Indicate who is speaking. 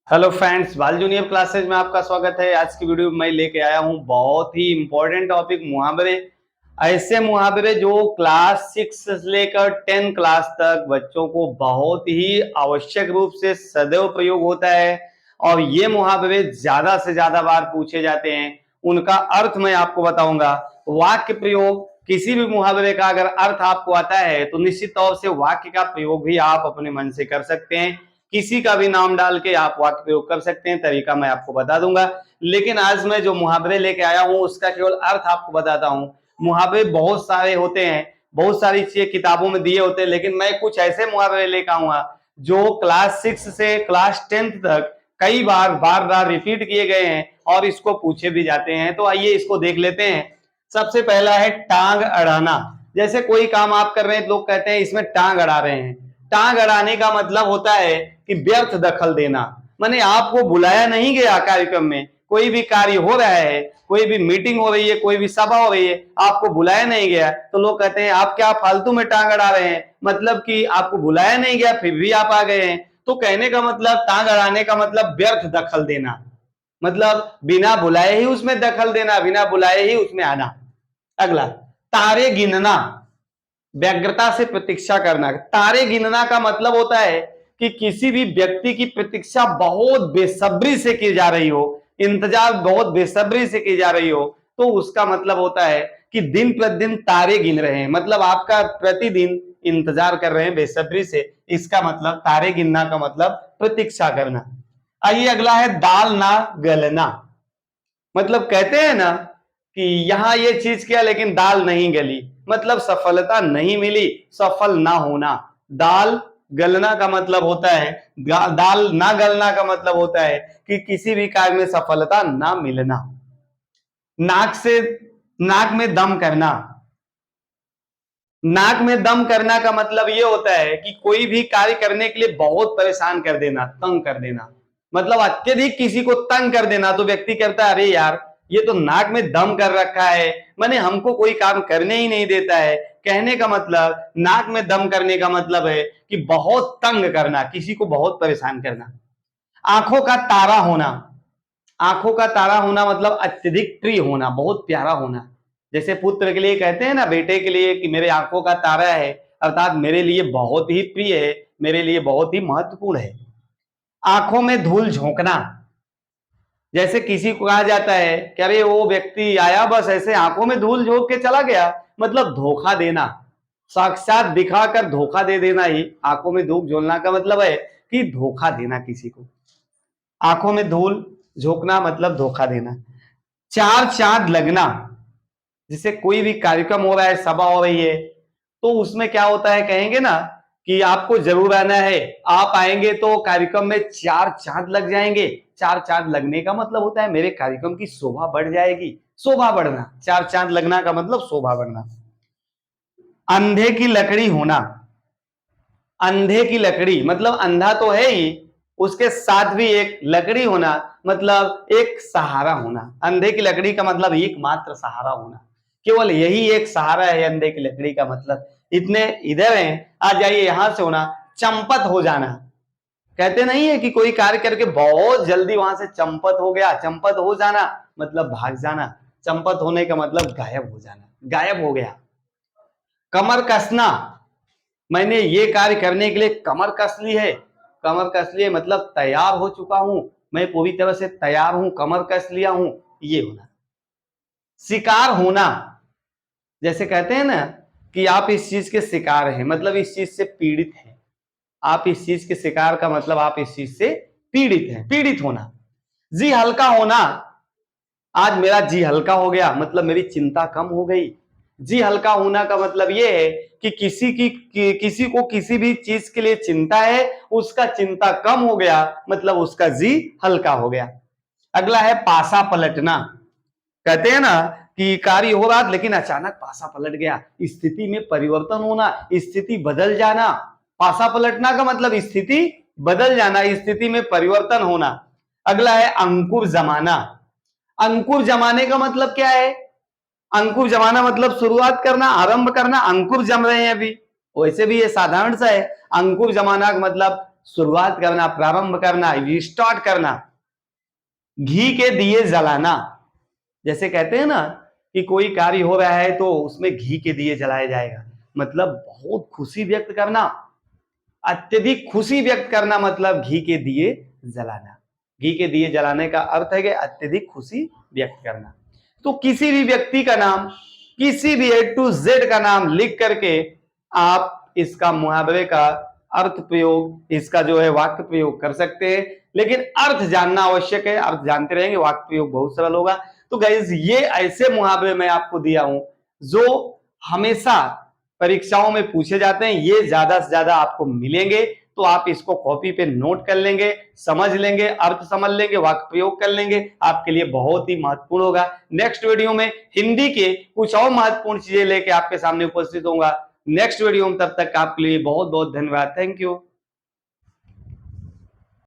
Speaker 1: Hello friends, बाल junior classes में आपका स्वागत है। आज की वीडियो में मैं लेके आया हूं बहुत ही इंपॉर्टेंट टॉपिक मुहावरे। ऐसे मुहावरे जो क्लास 6 से लेकर 10 क्लास तक बच्चों को बहुत ही आवश्यक रूप से सदैव प्रयोग होता है और ये मुहावरे ज्यादा से ज्यादा बार पूछे जाते हैं। उनका अर्थ मैं आपको बताऊंगा। वाक्य प्रयोग, किसी भी मुहावरे का अगर अर्थ आपको आता है तो निश्चित तौर से वाक्य का प्रयोग भी आप अपने मन से कर सकते हैं। किसी का भी नाम डाल के आप वाक्य प्रयोग कर सकते हैं, तरीका मैं आपको बता दूंगा। लेकिन आज मैं जो मुहावरे लेके आया हूं उसका केवल अर्थ आपको बताता हूं। मुहावरे बहुत सारे होते हैं, बहुत सारी चीजें किताबों में दिए होते हैं, लेकिन मैं कुछ ऐसे मुहावरे लेकर आऊंगा जो क्लास 6 से क्लास 10 तक कई बार बार बार रिपीट किए गए हैं और इसको पूछे भी जाते हैं। तो आइए इसको देख लेते हैं। सबसे पहला है टांग अड़ाना। जैसे कोई काम आप कर रहे हैं, लोग कहते हैं इसमें टांग अड़ा रहे हैं। टांग अड़ाने का मतलब होता है कि व्यर्थ दखल देना। माने आपको बुलाया नहीं गया कार्यक्रम में, कोई भी कार्य हो रहा है, कोई भी मीटिंग हो रही है, कोई भी सभा हो रही है, आपको बुलाया नहीं गया तो लोग कहते हैं आप क्या फालतू में टांग अड़ा रहे हैं। मतलब कि आपको बुलाया नहीं गया फिर भी आप आ गए हैं। तो कहने का मतलब, टांग अड़ाने का मतलब व्यर्थ दखल देना, मतलब बिना बुलाए ही उसमें दखल देना, बिना बुलाए ही उसमें आना। अगला, तारे गिनना। व्यग्रता से प्रतीक्षा करना। तारे गिनना का मतलब होता है कि किसी भी व्यक्ति की प्रतीक्षा बहुत बेसब्री से की जा रही हो, इंतजार बहुत बेसब्री से की जा रही हो, तो उसका मतलब होता है कि दिन प्रतिदिन तारे गिन रहे हैं, मतलब आपका प्रतिदिन इंतजार कर रहे हैं बेसब्री से। इसका मतलब तारे गिनना का मतलब प्रतीक्षा करना। आइए अगला है दाल ना गलना। मतलब कहते हैं ना कि यहां ये चीज किया लेकिन दाल नहीं गली, मतलब सफलता नहीं मिली, सफल ना होना। दाल गलना का मतलब होता है, दाल ना गलना का मतलब होता है कि किसी भी कार्य में सफलता ना मिलना। नाक में दम करना। नाक में दम करना का मतलब यह होता है कि कोई भी कार्य करने के लिए बहुत परेशान कर देना, तंग कर देना, मतलब अत्यधिक किसी को तंग कर देना। तो व्यक्ति कहता है अरे यार ये तो नाक में दम कर रखा है, माने हमको कोई काम करने ही नहीं देता है। कहने का मतलब, नाक में दम करने का मतलब है कि बहुत तंग करना, किसी को बहुत परेशान करना। आंखों का तारा होना। आंखों का तारा होना मतलब अत्यधिक प्रिय होना, बहुत प्यारा होना। जैसे पुत्र के लिए कहते हैं ना, बेटे के लिए कि मेरे आंखों का तारा है, अर्थात मेरे लिए बहुत ही प्रिय है, मेरे लिए बहुत ही महत्वपूर्ण है। आंखों में धूल झोंकना। जैसे किसी को कहा जाता है कि अरे वो व्यक्ति आया बस ऐसे आंखों में धूल झोंक के चला गया, मतलब धोखा देना, साक्षात दिखाकर धोखा दे देना ही आंखों में धूल झोंकना का मतलब है, कि धोखा देना किसी को। आंखों में धूल झोंकना मतलब धोखा देना। चार चांद लगना। जैसे कोई भी कार्यक्रम हो रहा है, सभा हो रही है, तो उसमें क्या होता है, कहेंगे ना कि आपको जरूर आना है, आप आएंगे तो कार्यक्रम में चार चांद लग जाएंगे। चार चांद लगने का मतलब होता है मेरे कार्यक्रम की शोभा बढ़ जाएगी, शोभा बढ़ना। चार चांद लगना का मतलब शोभा बढ़ना। अंधे की लकड़ी होना। अंधे की लकड़ी मतलब अंधा तो है ही, उसके साथ भी एक लकड़ी होना, मतलब एक सहारा होना। अंधे की लकड़ी का मतलब एकमात्र सहारा होना, केवल यही एक सहारा है अंधे की लकड़ी का मतलब। इतने इधर हैं, आ जाइए यहां से होना, चंपत हो जाना। कहते नहीं है कि कोई कार्य करके बहुत जल्दी वहां से चंपत हो गया, चंपत हो जाना मतलब भाग जाना। चंपत होने का मतलब गायब हो जाना, गायब हो गया। कमर कसना। मैंने ये कार्य करने के लिए कमर कस ली है। कमर कस ली है मतलब तैयार हो चुका हूं, मैं पूरी तरह से तैयार हूं, कमर कस लिया हूं, ये होना। शिकार होना। जैसे कहते हैं ना कि आप इस चीज के शिकार हैं, मतलब इस चीज से पीड़ित हैं। आप इस चीज के शिकार का मतलब आप इस चीज से पीड़ित हैं, पीड़ित होना। जी हल्का होना। आज मेरा जी हल्का हो गया, मतलब मेरी चिंता कम हो गई। जी हल्का होना का मतलब यह है कि किसी को किसी भी चीज के लिए चिंता है, उसका चिंता कम हो गया, मतलब उसका जी हल्का हो गया। अगला है पासा पलटना। कहते हैं ना कि कार्य हो रहा लेकिन अचानक पासा पलट गया, स्थिति में परिवर्तन होना, स्थिति बदल जाना। पासा पलटना का मतलब स्थिति बदल जाना, स्थिति में परिवर्तन होना। अगला है अंकुर जमाना। अंकुर जमाने का मतलब क्या है? अंकुर जमाना मतलब शुरुआत करना, आरंभ करना। अंकुर जम रहे हैं अभी, वैसे भी ये साधारण सा है। अंकुर जमाना का मतलब शुरुआत करना, प्रारंभ करना, रिस्टार्ट करना, घी के दिए जलाना। जैसे कहते हैं ना कि कोई कार्य हो रहा है तो उसमें घी के दिए जलाया जाएगा, मतलब बहुत खुशी व्यक्त करना, अत्यधिक खुशी व्यक्त करना, मतलब घी के दिए जलाना। घी के दिए जलाने का अर्थ है कि अत्यधिक खुशी व्यक्त करना। तो किसी भी व्यक्ति का नाम, किसी भी A to Z का नाम लिख करके आप इसका मुहावरे का अर्थ प्रयोग, इसका जो है वाक्य प्रयोग कर सकते हैं, लेकिन अर्थ जानना आवश्यक है। अर्थ जानते रहेंगे, वाक्य प्रयोग बहुत सरल होगा। तो गाइस, ये ऐसे मुहावरे मैं आपको दिया हूं जो हमेशा परीक्षाओं में पूछे जाते हैं। ये ज्यादा से ज्यादा आपको मिलेंगे, तो आप इसको कॉपी पे नोट कर लेंगे, समझ लेंगे, अर्थ समझ लेंगे, वाक्य प्रयोग कर लेंगे, आपके लिए बहुत ही महत्वपूर्ण होगा। नेक्स्ट वीडियो में हिंदी के कुछ और महत्वपूर्ण चीजें लेके आपके सामने उपस्थित होगा नेक्स्ट वीडियो में। तब तक आपके लिए बहुत बहुत धन्यवाद। Thank you.